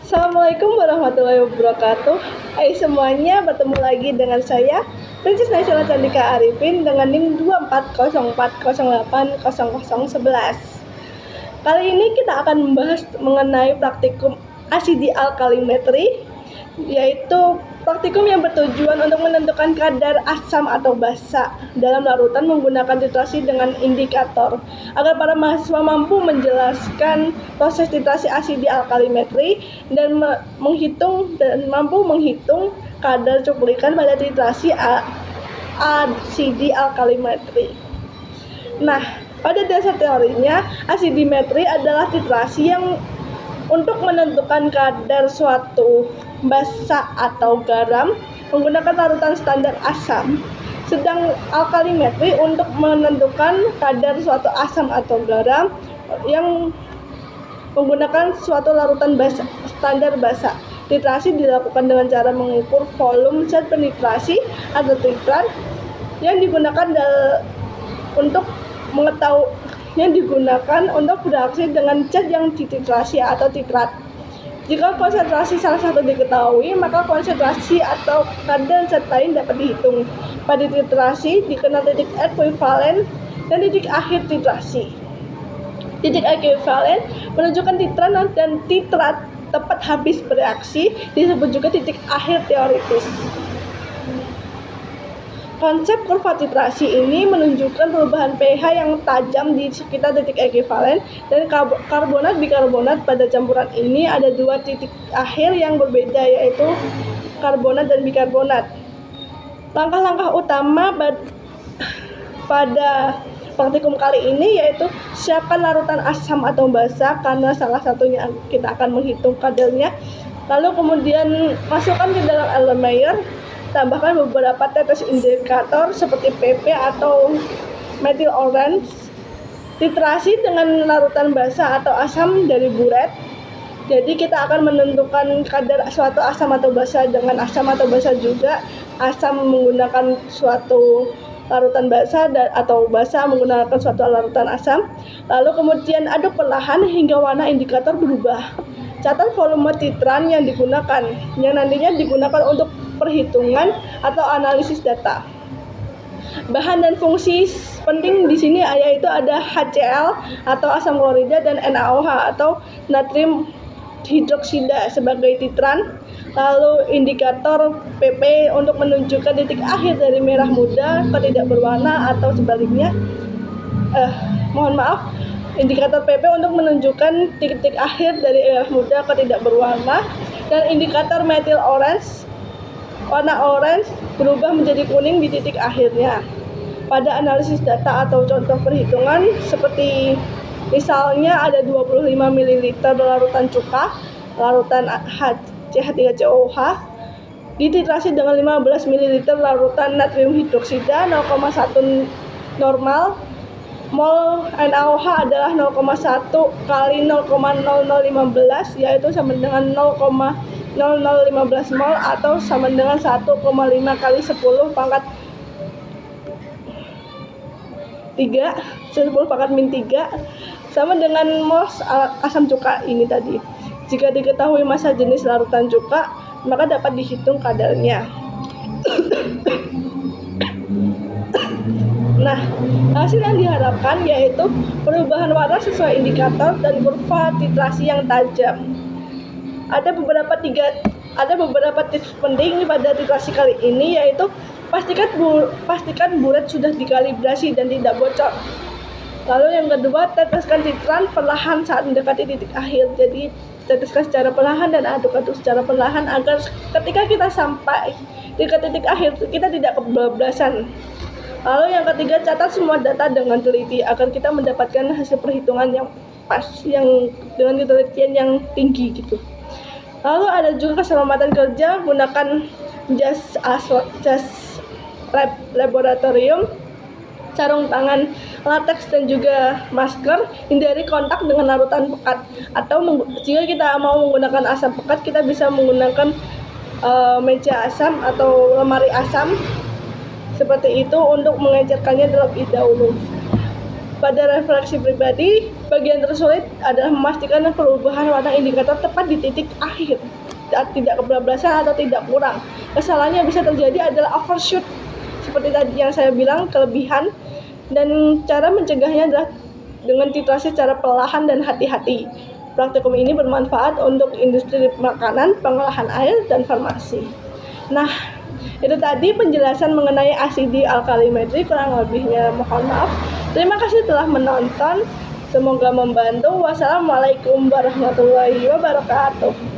Assalamualaikum warahmatullahi wabarakatuh. Hai semuanya, bertemu lagi dengan saya Princess Nasional Candika Arifin dengan NIM 2404080011. Kali ini kita akan membahas mengenai praktikum asidi alkalimetri, yaitu praktikum yang bertujuan untuk menentukan kadar asam atau basa dalam larutan menggunakan titrasi dengan indikator agar para mahasiswa mampu menjelaskan proses titrasi asidi alkalimetri dan mampu menghitung kadar cuplikan pada titrasi asidi alkalimetri. Nah, pada dasar teorinya, asidimetri adalah titrasi yang untuk menentukan kadar suatu basa atau garam menggunakan larutan standar asam, sedang alkalimetri untuk menentukan kadar suatu asam atau garam yang menggunakan suatu larutan basa, standar basa. Titrasi dilakukan dengan cara mengukur volume zat penitrasi atau titrat yang digunakan untuk bereaksi dengan zat yang dititrasi atau titrat. Jika konsentrasi salah satu diketahui, maka konsentrasi atau kadar zat lain dapat dihitung. Pada titrasi dikenal titik ekuivalen dan titik akhir titrasi. Titik ekuivalen menunjukkan titran dan titrat tepat habis bereaksi, disebut juga titik akhir teoritis. Konsep kurva titrasi ini menunjukkan perubahan pH yang tajam di sekitar titik ekuivalen dan karbonat bikarbonat. Pada campuran ini ada dua titik akhir yang berbeda, yaitu karbonat dan bikarbonat. Langkah-langkah utama pada praktikum kali ini yaitu siapkan larutan asam atau basa, karena salah satunya kita akan menghitung kadarnya. Lalu kemudian masukkan ke dalam Erlenmeyer. Tambahkan beberapa tetes indikator seperti PP atau methyl orange. Titrasi dengan larutan basa atau asam dari buret. Jadi kita akan menentukan kadar suatu asam atau basa dengan asam atau basa juga. Asam menggunakan suatu larutan basa atau basa menggunakan suatu larutan asam. Lalu kemudian aduk perlahan hingga warna indikator berubah. Catat volume titran yang digunakan, yang nantinya digunakan untuk perhitungan atau analisis data. Bahan dan fungsi penting di sini yaitu ada HCl atau asam klorida dan NaOH atau natrium hidroksida sebagai titran. Lalu indikator PP untuk menunjukkan titik akhir dari merah muda ke tidak berwarna atau sebaliknya. Indikator PP untuk menunjukkan titik akhir dari merah muda ke tidak berwarna, dan indikator methyl orange, warna orange berubah menjadi kuning di titik akhirnya. Pada analisis data atau contoh perhitungan seperti misalnya ada 25 ml larutan cuka, larutan CH3COH dititrasi dengan 15 ml larutan natrium hidroksida 0,1 normal. Mol NaOH adalah 0,1 kali 0,0015, yaitu sama dengan 0,0015 mol atau sama dengan 1,5 kali 10 pangkat 3, 10 pangkat min 3, sama dengan mol asam cuka ini tadi. Jika diketahui massa jenis larutan cuka, maka dapat dihitung kadarnya. Nah, hasil yang diharapkan yaitu perubahan warna sesuai indikator dan kurva titrasi yang tajam. Ada beberapa tips penting pada titrasi kali ini, yaitu pastikan buret sudah dikalibrasi dan tidak bocor. Lalu yang kedua, teteskan titran perlahan saat mendekati titik akhir. Jadi teteskan secara perlahan dan aduk-aduk secara perlahan agar ketika kita sampai di titik akhir kita tidak kebablasan. Lalu yang ketiga, catat semua data dengan teliti agar kita mendapatkan hasil perhitungan yang pas, yang dengan ketelitian yang tinggi gitu. Lalu ada juga keselamatan kerja, gunakan jas laboratorium, sarung tangan latex dan juga masker. Hindari kontak dengan larutan pekat, atau jika kita mau menggunakan asam pekat, kita bisa menggunakan meja asam atau lemari asam seperti itu untuk mengecerkannya terlebih dahulu. Pada refleksi pribadi, bagian tersulit adalah memastikan perubahan warna indikator tepat di titik akhir, tidak kebablasan atau tidak kurang. Kesalahan yang bisa terjadi adalah overshoot, seperti tadi yang saya bilang, kelebihan, dan cara mencegahnya adalah dengan titrasi secara perlahan dan hati-hati. Praktikum ini bermanfaat untuk industri makanan, pengolahan air, dan farmasi. Nah, itu tadi penjelasan mengenai asidi alkalimetri, kurang lebihnya mohon maaf. Terima kasih telah menonton. Semoga membantu. Wassalamualaikum warahmatullahi wabarakatuh.